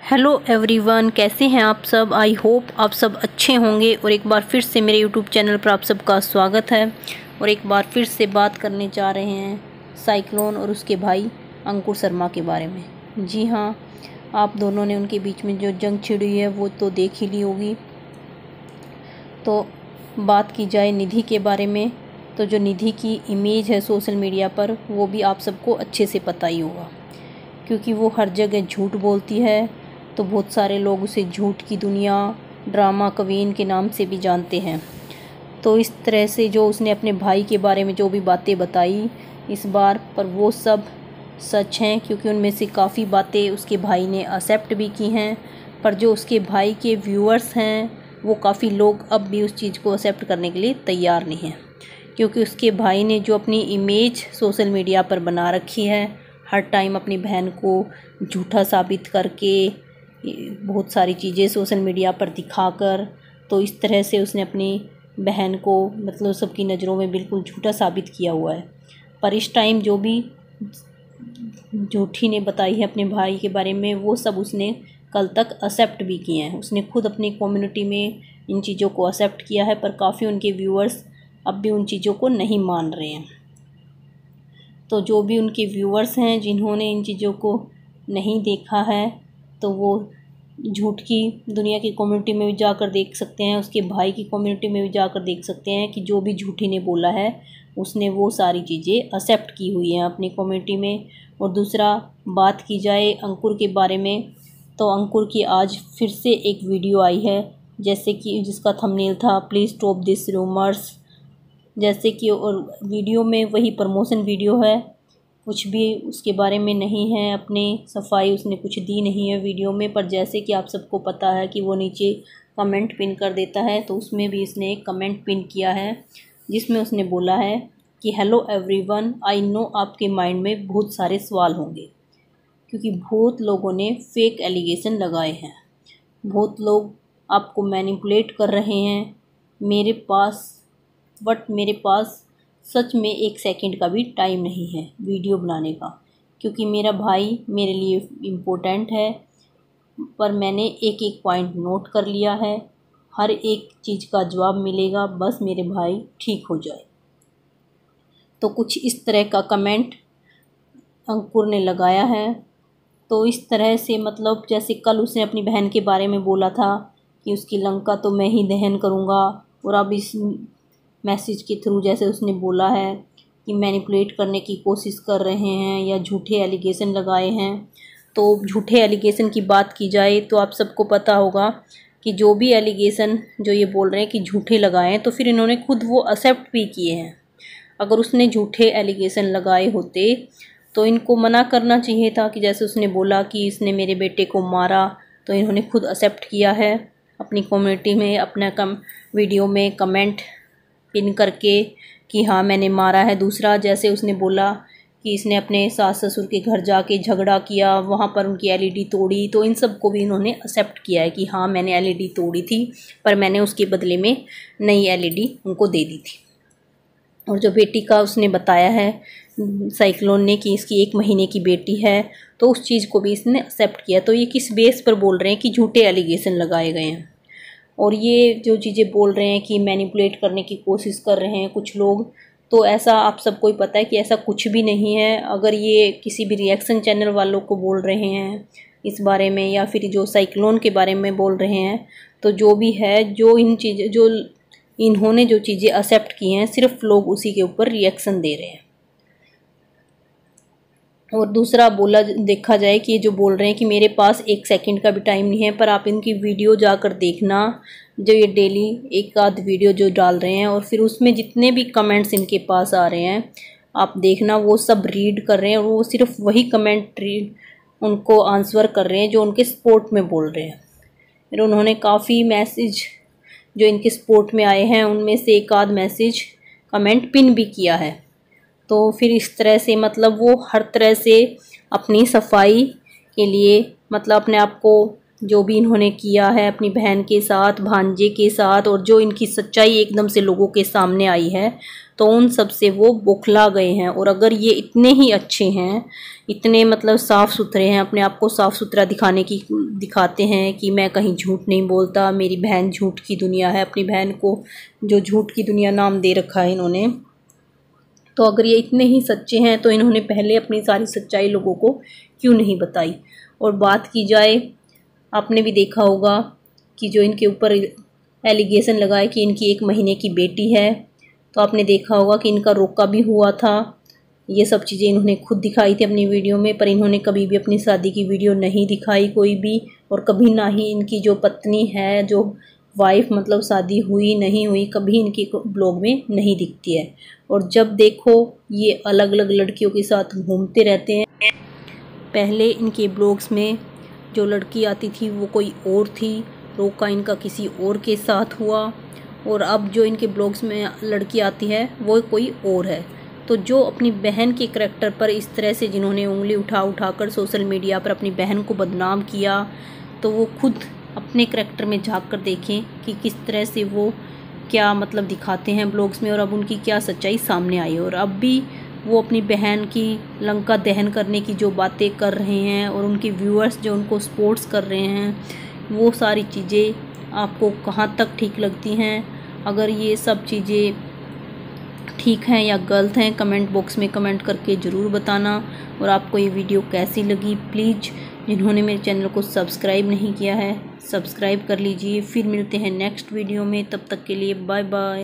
Hello everyone, कैसे हैं आप सब। आई होप आप सब अच्छे होंगे। और एक बार फिर से मेरे यूट्यूब चैनल पर आप सबका स्वागत है। और एक बार फिर से बात करने जा रहे हैं साइक्लोन और उसके भाई अंकुर शर्मा के बारे में। जी हाँ, आप दोनों ने उनके बीच में जो जंग छिड़ी है वो तो देख ही ली होगी। तो बात की जाए निधि के बारे में, तो जो निधि की इमेज है सोशल मीडिया पर वो भी आप सबको अच्छे से पता ही होगा, क्योंकि वो हर जगह झूठ बोलती है। तो बहुत सारे लोग उसे झूठ की दुनिया, ड्रामा क्वीन के नाम से भी जानते हैं। तो इस तरह से जो उसने अपने भाई के बारे में जो भी बातें बताई इस बार, पर वो सब सच हैं, क्योंकि उनमें से काफ़ी बातें उसके भाई ने एक्सेप्ट भी की हैं। पर जो उसके भाई के व्यूअर्स हैं वो काफ़ी लोग अब भी उस चीज़ को एक्सेप्ट करने के लिए तैयार नहीं हैं, क्योंकि उसके भाई ने जो अपनी इमेज सोशल मीडिया पर बना रखी है, हर टाइम अपनी बहन को झूठा साबित करके बहुत सारी चीज़ें सोशल मीडिया पर दिखाकर, तो इस तरह से उसने अपनी बहन को मतलब सबकी नज़रों में बिल्कुल झूठा साबित किया हुआ है। पर इस टाइम जो भी झूठी ने बताई है अपने भाई के बारे में वो सब उसने कल तक एक्सेप्ट भी किए हैं। उसने खुद अपनी कम्युनिटी में इन चीज़ों को एक्सेप्ट किया है, पर काफ़ी उनके व्यूअर्स अब भी उन चीज़ों को नहीं मान रहे हैं। तो जो भी उनके व्यूअर्स हैं जिन्होंने इन चीज़ों को नहीं देखा है, तो वो झूठ की दुनिया की कम्युनिटी में भी जाकर देख सकते हैं, उसके भाई की कम्युनिटी में भी जाकर देख सकते हैं कि जो भी झूठी ने बोला है उसने वो सारी चीज़ें एक्सेप्ट की हुई हैं अपनी कम्युनिटी में। और दूसरा बात की जाए अंकुर के बारे में, तो अंकुर की आज फिर से एक वीडियो आई है, जैसे कि जिसका थंबनेल था प्लीज़ स्टॉप दिस रूमर्स। जैसे कि और वीडियो में वही प्रमोशन वीडियो है, कुछ भी उसके बारे में नहीं है, अपनी सफाई उसने कुछ दी नहीं है वीडियो में। पर जैसे कि आप सबको पता है कि वो नीचे कमेंट पिन कर देता है, तो उसमें भी इसने एक कमेंट पिन किया है जिसमें उसने बोला है कि हेलो एवरीवन, आई नो आपके माइंड में बहुत सारे सवाल होंगे, क्योंकि बहुत लोगों ने फेक एलिगेशन लगाए हैं, बहुत लोग आपको मैनिपुलेट कर रहे हैं। मेरे पास सच में 1 सेकंड का भी टाइम नहीं है वीडियो बनाने का, क्योंकि मेरा भाई मेरे लिए इम्पोर्टेंट है। पर मैंने एक एक पॉइंट नोट कर लिया है, हर एक चीज़ का जवाब मिलेगा, बस मेरे भाई ठीक हो जाए। तो कुछ इस तरह का कमेंट अंकुर ने लगाया है। तो इस तरह से मतलब जैसे कल उसने अपनी बहन के बारे में बोला था कि उसकी लंका तो मैं ही दहन करूँगा, और अब इस मैसेज के थ्रू जैसे उसने बोला है कि मैनिपुलेट करने की कोशिश कर रहे हैं या झूठे एलिगेशन लगाए हैं। तो झूठे एलिगेशन की बात की जाए तो आप सबको पता होगा कि जो भी एलिगेशन जो ये बोल रहे हैं कि झूठे लगाए हैं, तो फिर इन्होंने खुद वो एक्सेप्ट भी किए हैं। अगर उसने झूठे एलिगेशन लगाए होते तो इनको मना करना चाहिए था, कि जैसे उसने बोला कि इसने मेरे बेटे को मारा, तो इन्होंने खुद एक्सेप्ट किया है अपनी कम्युनिटी में अपना वीडियो में कमेंट पिन करके कि हाँ मैंने मारा है। दूसरा जैसे उसने बोला कि इसने अपने सास ससुर के घर जाके झगड़ा किया, वहाँ पर उनकी एलईडी तोड़ी, तो इन सब को भी इन्होंने एक्सेप्ट किया है कि हाँ मैंने एलईडी तोड़ी थी, पर मैंने उसके बदले में नई एलईडी उनको दे दी थी। और जो बेटी का उसने बताया है साइक्लोन ने कि इसकी 1 महीने की बेटी है, तो उस चीज़ को भी इसने एक्सेप्ट किया। तो ये किस बेस पर बोल रहे हैं कि झूठे एलिगेशन लगाए गए हैं। और ये जो चीज़ें बोल रहे हैं कि मैनिपुलेट करने की कोशिश कर रहे हैं कुछ लोग, तो ऐसा आप सबको ही पता है कि ऐसा कुछ भी नहीं है। अगर ये किसी भी रिएक्शन चैनल वालों को बोल रहे हैं इस बारे में, या फिर जो साइक्लोन के बारे में बोल रहे हैं, तो जो भी है, जो इन्होंने जो चीज़ें एक्सेप्ट की हैं, सिर्फ लोग उसी के ऊपर रिएक्शन दे रहे हैं। और दूसरा देखा जाए कि ये जो बोल रहे हैं कि मेरे पास 1 सेकंड का भी टाइम नहीं है, पर आप इनकी वीडियो जाकर देखना, जो ये डेली एक आध वीडियो जो डाल रहे हैं, और फिर उसमें जितने भी कमेंट्स इनके पास आ रहे हैं आप देखना, वो सब रीड कर रहे हैं, और वो सिर्फ वही कमेंट उनको आंसर कर रहे हैं जो उनके सपोर्ट में बोल रहे हैं। फिर उन्होंने काफ़ी मैसेज जो इनके सपोर्ट में आए हैं उनमें से एक आध मैसेज कमेंट पिन भी किया है। तो फिर इस तरह से मतलब वो हर तरह से अपनी सफाई के लिए मतलब अपने आप को जो भी इन्होंने किया है अपनी बहन के साथ, भांजे के साथ, और जो इनकी सच्चाई एकदम से लोगों के सामने आई है, तो उन सब से वो बौखला गए हैं। और अगर ये इतने ही अच्छे हैं, इतने मतलब साफ़ सुथरे हैं, अपने आप को साफ़ सुथरा दिखाते हैं कि मैं कहीं झूठ नहीं बोलता, मेरी बहन झूठ की दुनिया है, अपनी बहन को जो झूठ की दुनिया नाम दे रखा है इन्होंने, तो अगर ये इतने ही सच्चे हैं तो इन्होंने पहले अपनी सारी सच्चाई लोगों को क्यों नहीं बताई। और बात की जाए, आपने भी देखा होगा कि जो इनके ऊपर एलिगेशन लगाए कि इनकी 1 महीने की बेटी है, तो आपने देखा होगा कि इनका रोका भी हुआ था। ये सब चीज़ें इन्होंने खुद दिखाई थी अपनी वीडियो में, पर इन्होंने कभी भी अपनी शादी की वीडियो नहीं दिखाई कोई भी, और कभी ना ही इनकी जो पत्नी है, जो वाइफ मतलब शादी हुई नहीं हुई, कभी इनकी ब्लॉग में नहीं दिखती है। और जब देखो ये अलग अलग लड़कियों के साथ घूमते रहते हैं। पहले इनके ब्लॉग्स में जो लड़की आती थी वो कोई और थी, रोका इनका किसी और के साथ हुआ, और अब जो इनके ब्लॉग्स में लड़की आती है वो कोई और है। तो जो अपनी बहन के करैक्टर पर इस तरह से जिन्होंने उंगली उठाकर सोशल मीडिया पर अपनी बहन को बदनाम किया, तो वो खुद अपने करैक्टर में झांक कर देखें कि किस तरह से वो क्या मतलब दिखाते हैं ब्लॉग्स में, और अब उनकी क्या सच्चाई सामने आई। और अब भी वो अपनी बहन की लंका दहन करने की जो बातें कर रहे हैं, और उनके व्यूअर्स जो उनको सपोर्ट्स कर रहे हैं, वो सारी चीज़ें आपको कहाँ तक ठीक लगती हैं? अगर ये सब चीज़ें ठीक हैं या गलत हैं, कमेंट बॉक्स में कमेंट करके ज़रूर बताना। और आपको ये वीडियो कैसी लगी, प्लीज़ जिन्होंने मेरे चैनल को सब्सक्राइब नहीं किया है, सब्सक्राइब कर लीजिए। फिर मिलते हैं नेक्स्ट वीडियो में, तब तक के लिए बाय बाय।